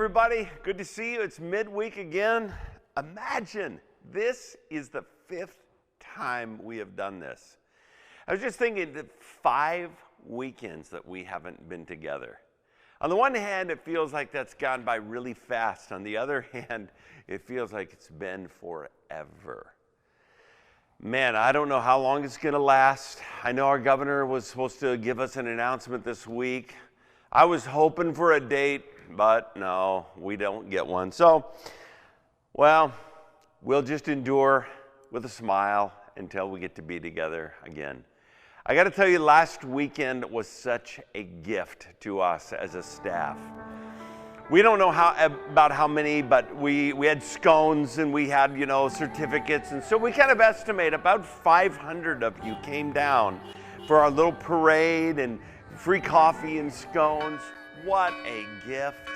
everybody. Good to see you. It's midweek again. Imagine, this is the 5th time we have done this. I was just thinking that 5 weekends that we haven't been together. On the one hand, it feels like that's gone by really fast. On the other hand, it feels like it's been forever. Man, I don't know how long it's going to last. I know our governor was supposed to give us an announcement this week. I was hoping for a date, but no, we don't get one. So, well, we'll just endure with a smile until we get to be together again. I got to tell you, last weekend was such a gift to us as a staff. We don't know about how many, but we had scones and we had, certificates. And so we kind of estimate about 500 of you came down for our little parade and free coffee and scones. What a gift.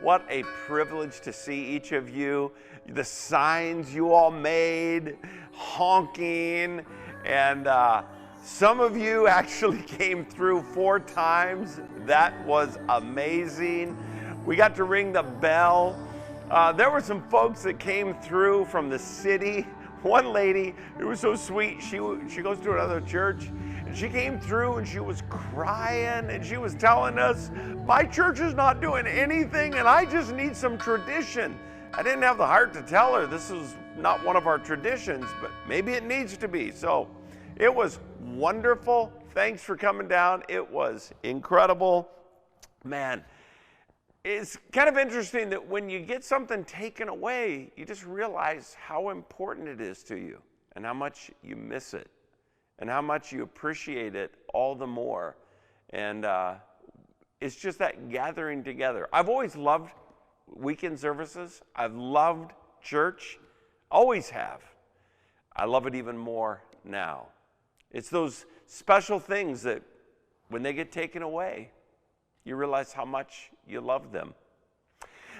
What a privilege to see each of you. The signs you all made, honking, and some of you actually came through 4 times. That was amazing. We got to ring the bell. There were some folks that came through from the city. One lady, it was so sweet, she goes to another church, and she came through and she was crying, and she was telling us, my church is not doing anything, and I just need some tradition. I didn't have the heart to tell her this is not one of our traditions, but maybe it needs to be. So it was wonderful. Thanks for coming down. It was incredible. Man, it's kind of interesting that when you get something taken away, you just realize how important it is to you and how much you miss it and how much you appreciate it all the more. And it's just that gathering together. I've always loved weekend services. I've loved church, always have. I love it even more now. It's those special things that when they get taken away, you realize how much you love them.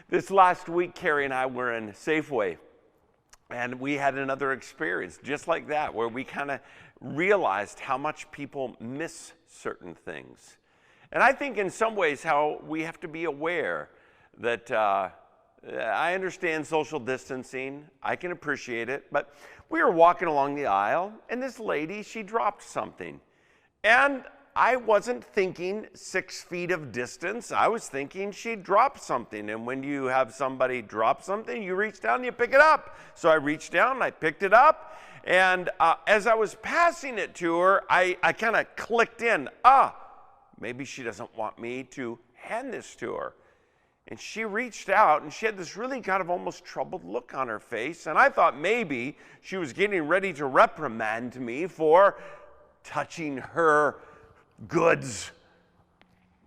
This last week, Carrie and I were in Safeway, and we had another experience just like that, where we kind of realized how much people miss certain things. And I think in some ways how we have to be aware that I understand social distancing, I can appreciate it, but we were walking along the aisle, and this lady, she dropped something. And I wasn't thinking 6 feet of distance. I was thinking she dropped something. And when you have somebody drop something, you reach down and you pick it up. So I reached down and I picked it up. And as I was passing it to her, I kind of clicked in, maybe she doesn't want me to hand this to her. And she reached out and she had this really kind of almost troubled look on her face. And I thought maybe she was getting ready to reprimand me for touching her goods.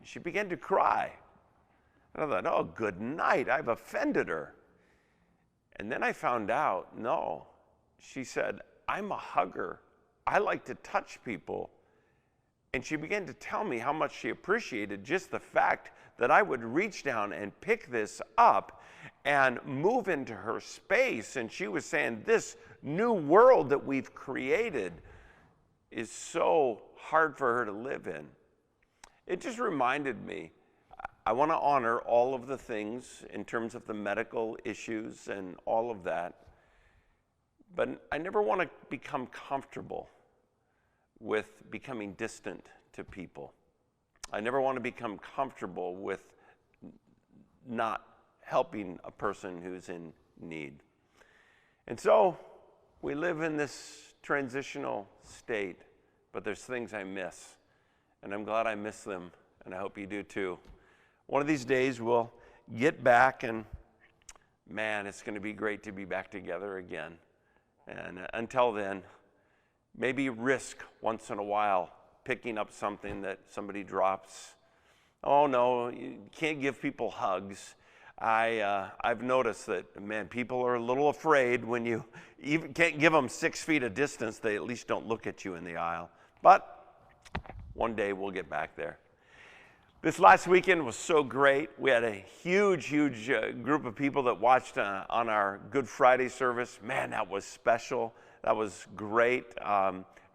She began to cry. And I thought, oh, good night, I've offended her. And then I found out, no. She said, I'm a hugger. I like to touch people. And she began to tell me how much she appreciated just the fact that I would reach down and pick this up and move into her space. And she was saying, this new world that we've created is so hard for her to live in. It just reminded me, I want to honor all of the things in terms of the medical issues and all of that, but I never want to become comfortable with becoming distant to people. I never want to become comfortable with not helping a person who's in need. And so we live in this transitional state, but there's things I miss, and I'm glad I miss them, and I hope you do too. One of these days we'll get back, and man, it's going to be great to be back together again. And until then, maybe risk once in a while picking up something that somebody drops. Oh no, you can't give people hugs. I've noticed that, man, people are a little afraid when you even can't give them 6 feet of distance. They at least don't look at you in the aisle. But one day we'll get back there. This last weekend was so great. We had a huge group of people that watched on our Good Friday service. Man, that was special. That was great.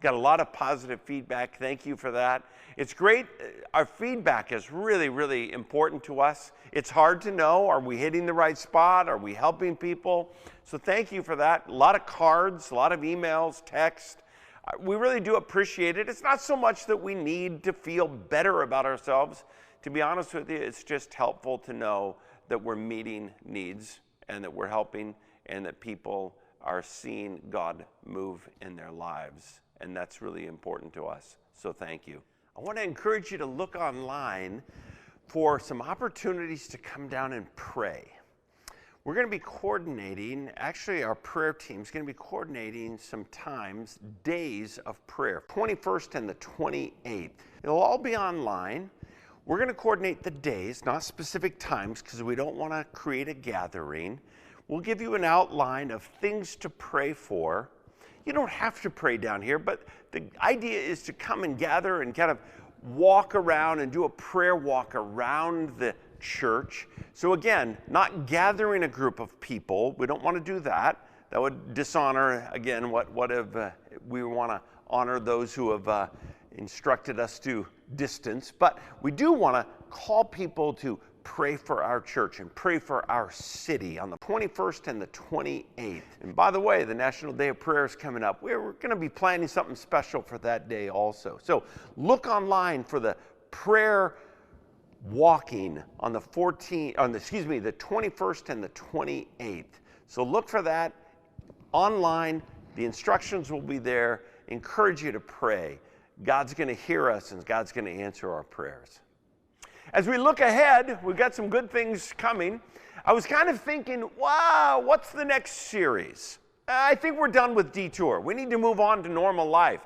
Got a lot of positive feedback. Thank you for that. It's great. Our feedback is really, really important to us. It's hard to know, are we hitting the right spot? Are we helping people? So thank you for that. A lot of cards, a lot of emails, text. We really do appreciate it. It's not so much that we need to feel better about ourselves. To be honest with you, it's just helpful to know that we're meeting needs and that we're helping and that people are seeing God move in their lives. And that's really important to us. So thank you. I want to encourage you to look online for some opportunities to come down and pray. We're going to be coordinating, actually our prayer team is going to be coordinating some times, days of prayer, 21st and the 28th. It'll all be online. We're going to coordinate the days, not specific times, because we don't want to create a gathering. We'll give you an outline of things to pray for. You don't have to pray down here, but the idea is to come and gather and kind of walk around and do a prayer walk around the church. So again, not gathering a group of people. We don't want to do that. That would dishonor, again, we want to honor those who have instructed us to distance. But we do want to call people to pray for our church and pray for our city on the 21st and the 28th. And by the way, the National Day of Prayer is coming up. We're going to be planning something special for that day also. So look online for the prayer walking on the 21st and the 28th. So look for that online. The instructions will be there. Encourage you to pray. God's going to hear us and God's going to answer our prayers. As we look ahead, we've got some good things coming. I was kind of thinking, wow, what's the next series? I think we're done with Detour. We need to move on to normal life.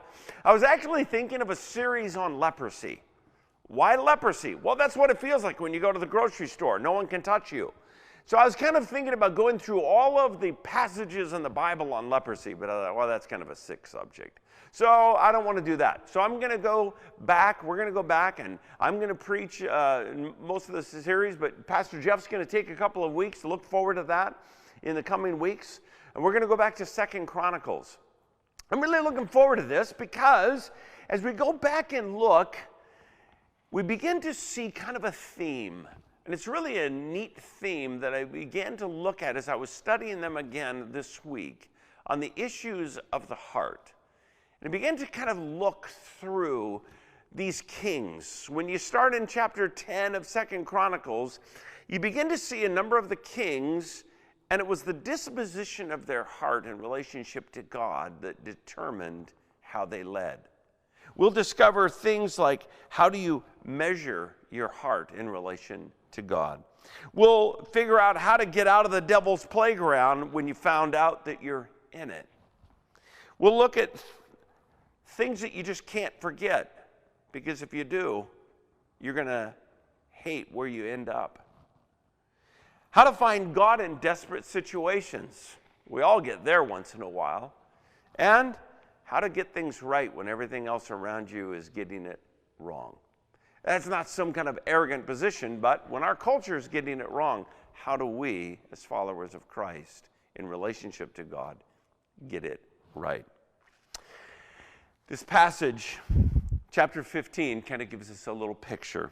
I was actually thinking of a series on leprosy. Why leprosy? Well, that's what it feels like when you go to the grocery store. No one can touch you. So I was kind of thinking about going through all of the passages in the Bible on leprosy, but I thought, well, that's kind of a sick subject. So I don't want to do that. So I'm going to go back. We're going to go back, and I'm going to preach most of this series, but Pastor Jeff's going to take a couple of weeks to look forward to that in the coming weeks. And we're going to go back to 2 Chronicles. I'm really looking forward to this because as we go back and look, we begin to see kind of a theme. And it's really a neat theme that I began to look at as I was studying them again this week on the issues of the heart. And I began to kind of look through these kings. When you start in chapter 10 of 2 Chronicles, you begin to see a number of the kings, and it was the disposition of their heart in relationship to God that determined how they led. We'll discover things like how do you measure your heart in relation to God. We'll figure out how to get out of the devil's playground when you found out that you're in it. We'll look at things that you just can't forget, because if you do, you're going to hate where you end up. How to find God in desperate situations. We all get there once in a while. And how to get things right when everything else around you is getting it wrong. That's not some kind of arrogant position, but when our culture is getting it wrong, how do we, as followers of Christ, in relationship to God, get it right? This passage, chapter 15, kind of gives us a little picture.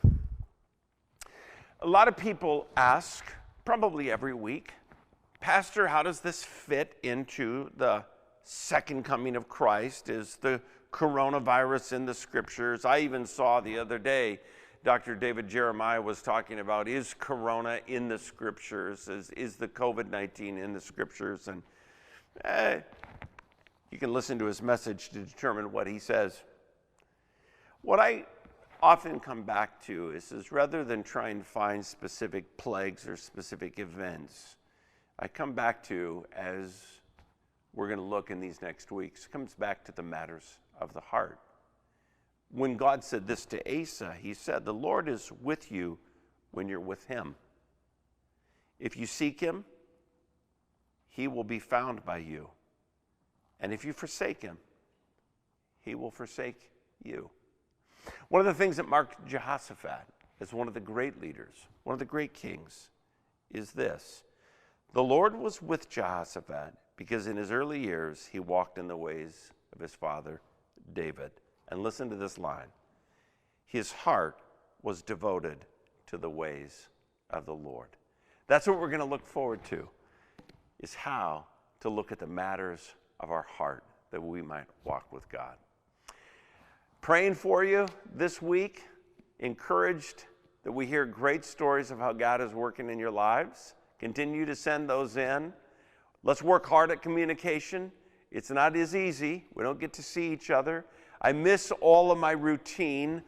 A lot of people ask, probably every week, Pastor, how does this fit into the second coming of Christ? Is the coronavirus in the scriptures? I even saw the other day, Dr. David Jeremiah was talking about, is corona in the scriptures? Is the COVID-19 in the scriptures? And you can listen to his message to determine what he says. What I often come back to is rather than try and find specific plagues or specific events, I come back to, as we're going to look in these next weeks, comes back to the matters of the heart. When God said this to Asa, he said, the Lord is with you when you're with him. If you seek him, he will be found by you. And if you forsake him, he will forsake you. One of the things that marked Jehoshaphat as one of the great leaders, one of the great kings, is this. The Lord was with Jehoshaphat because in his early years he walked in the ways of his father David. And listen to this line. His heart was devoted to the ways of the Lord. That's what we're going to look forward to, is how to look at the matters of our heart that we might walk with God. Praying for you this week, encouraged that we hear great stories of how God is working in your lives. Continue to send those in. Let's work hard at communication. It's not as easy. We don't get to see each other. I miss all of my routine,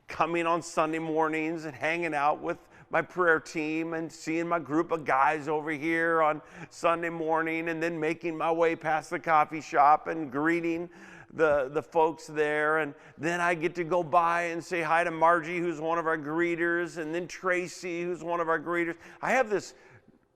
coming on Sunday mornings and hanging out with my prayer team and seeing my group of guys over here on Sunday morning, and then making my way past the coffee shop and greeting the folks there. And then I get to go by and say hi to Margie, who's one of our greeters, and then Tracy, who's one of our greeters. I have this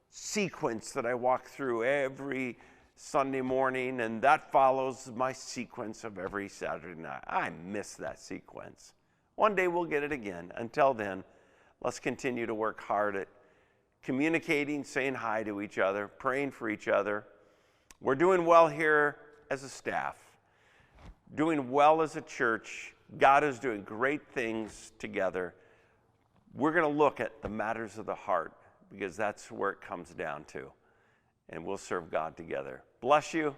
sequence that I walk through every Sunday morning, and that follows my sequence of every Saturday night. I miss that sequence. One day we'll get it again. Until then, let's continue to work hard at communicating, saying hi to each other, praying for each other. We're doing well here as a staff, doing well as a church. God is doing great things together. We're going to look at the matters of the heart, because that's where it comes down to. And we'll serve God together. Bless you.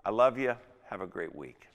I love you. Have a great week.